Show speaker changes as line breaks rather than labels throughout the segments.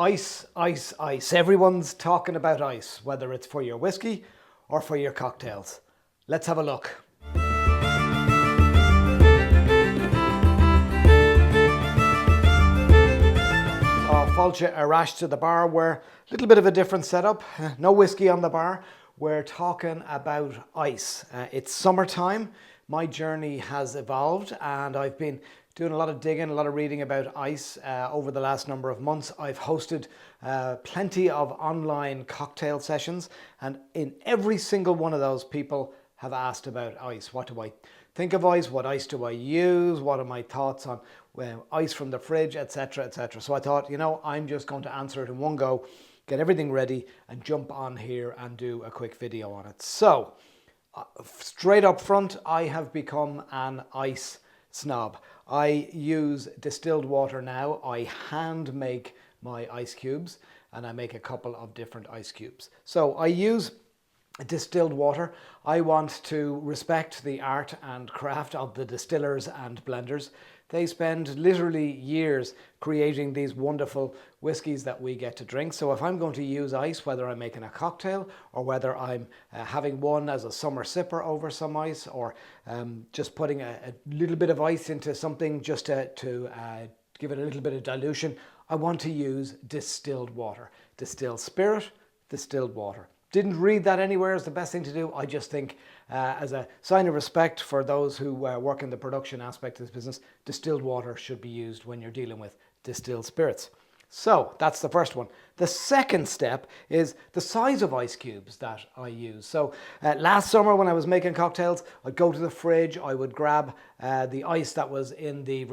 Ice, ice, ice. Everyone's talking about ice, whether it's for your whiskey or for your cocktails. Let's have a look. Fáilte Arash to the bar. We're a little bit of a different setup. No whiskey on the bar. We're talking about ice. It's summertime. My journey has evolved and I've been doing a lot of digging, a lot of reading about ice over the last number of months. I've hosted plenty of online cocktail sessions, and in every single one of those, people have asked about ice. What do I think of ice? What ice do I use? What are my thoughts on ice from the fridge, etc., etc. So I thought, I'm just going to answer it in one go, get everything ready and jump on here and do a quick video on it. So straight up front, I have become an ice snob. I use distilled water now. I hand make my ice cubes and I make a couple of different ice cubes. So I use distilled water. I want to respect the art and craft of the distillers and blenders. They spend literally years creating these wonderful whiskies that we get to drink. So if I'm going to use ice, whether I'm making a cocktail or whether I'm having one as a summer sipper over some ice, or just putting a little bit of ice into something just to give it a little bit of dilution, I want to use distilled water. Distilled spirit, distilled water. Didn't read that anywhere as the best thing to do. I just think as a sign of respect for those who work in the production aspect of this business, distilled water should be used when you're dealing with distilled spirits. So that's the first one. The second step is the size of ice cubes that I use. So last summer when I was making cocktails, I'd go to the fridge, I would grab the ice that was in the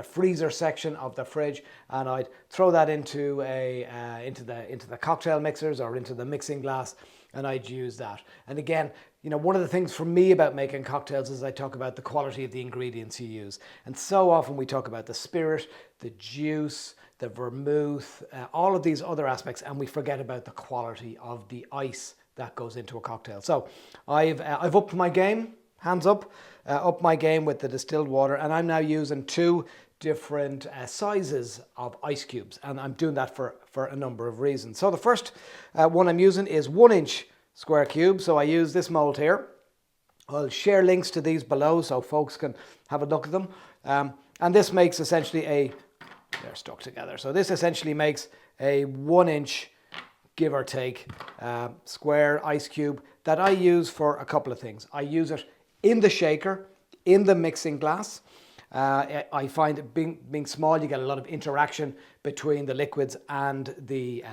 freezer section of the fridge, and I'd throw that into the cocktail mixers or into the mixing glass, and I'd use that. And again, one of the things for me about making cocktails is I talk about the quality of the ingredients you use. And so often we talk about the spirit, the juice, the vermouth, all of these other aspects, and we forget about the quality of the ice that goes into a cocktail. So I've upped my game, hands up, upped my game with the distilled water, and I'm now using two different sizes of ice cubes, and I'm doing that for a number of reasons. So the first one I'm using is 1 inch square cube. So I use this mold here. I'll share links to these below so folks can have a look at them. And this makes essentially they're stuck together. So this essentially makes a 1 inch, give or take, square ice cube that I use for a couple of things. I use it in the shaker, in the mixing glass. I find it being small, you get a lot of interaction between the liquids and the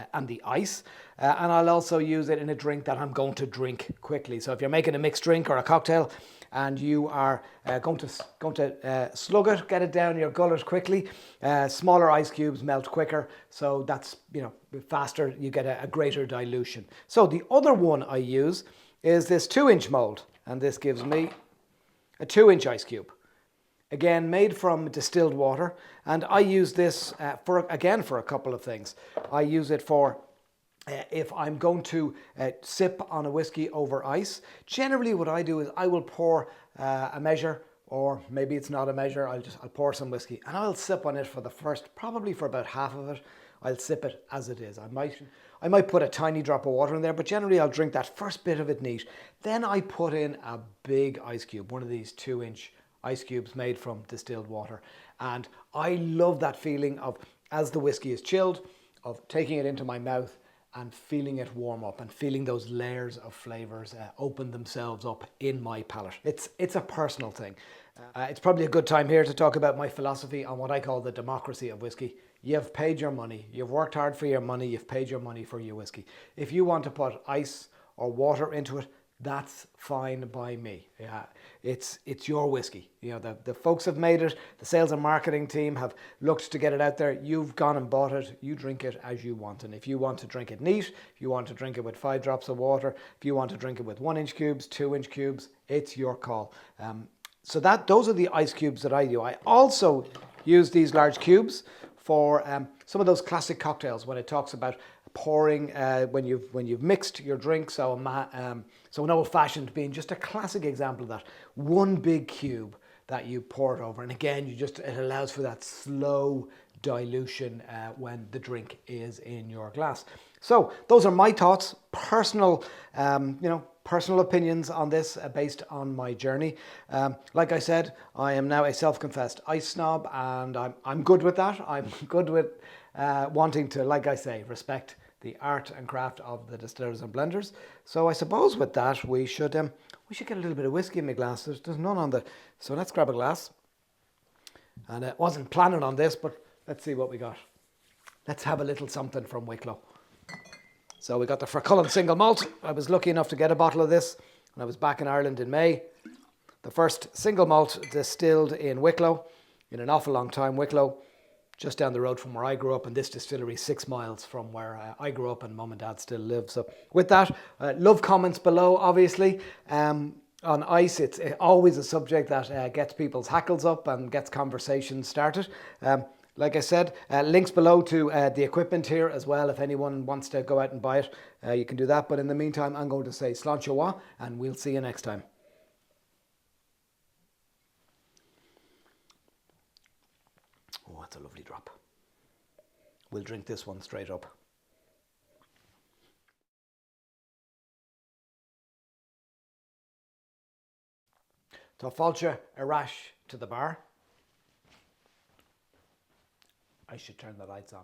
ice. And I'll also use it in a drink that I'm going to drink quickly. So if you're making a mixed drink or a cocktail and you are going to slug it, get it down your gullet quickly, smaller ice cubes melt quicker. So that's, faster, you get a greater dilution. So the other one I use is this 2 inch mold, and this gives me a 2 inch ice cube. Again, made from distilled water, and I use this for a couple of things. I use it for if I'm going to sip on a whiskey over ice. Generally what I do is I will pour a measure, or maybe it's not a measure, I'll pour some whiskey and I'll sip on it probably for about half of it. I'll sip it as it is. I might put a tiny drop of water in there, but generally I'll drink that first bit of it neat. Then I put in a big ice cube, one of these 2 inch ice cubes made from distilled water. And I love that feeling of, as the whiskey is chilled, of taking it into my mouth and feeling it warm up and feeling those layers of flavors open themselves up in my palate. It's a personal thing. It's probably a good time here to talk about my philosophy on what I call the democracy of whiskey. You've paid your money, you've worked hard for your money, you've paid your money for your whiskey. If you want to put ice or water into it, that's fine by me. Yeah, it's your whiskey. The folks have made it. The sales and marketing team have looked to get it out there. You've gone and bought it. You drink it as you want. And if you want to drink it neat, if you want to drink it with 5 drops of water, if you want to drink it with 1 inch cubes, 2 inch cubes, it's your call. So those are the ice cubes that I do. I also use these large cubes for some of those classic cocktails when it talks about pouring when you've mixed your drink. So an old-fashioned being just a classic example of that. One big cube that you pour it over, and again, it allows for that slow dilution when the drink is in your glass. So those are my thoughts, personal, personal opinions on this based on my journey. Like I said, I am now a self-confessed ice snob, and I'm good with that. I'm good with wanting to, like I say, respect the art and craft of the distillers and blenders. So I suppose with that we should get a little bit of whiskey in my glass. There's none on the, so let's grab a glass. And I wasn't planning on this, but let's see what we got. Let's have a little something from Wicklow. So we got the Fercullen single malt. I was lucky enough to get a bottle of this when I was back in Ireland in May. The first single malt distilled in Wicklow in an awful long time. Wicklow, just down the road from where I grew up, and this distillery 6 miles from where I grew up and mum and dad still live. So with that, love comments below, obviously. On ice, it's always a subject that gets people's hackles up and gets conversations started. Like I said, links below to the equipment here as well. If anyone wants to go out and buy it, you can do that. But in the meantime, I'm going to say Sláinte mhath, and we'll see you next time. Oh, that's a lovely drop. We'll drink this one straight up. Tá fáilte arás to the bar. I should turn the lights on.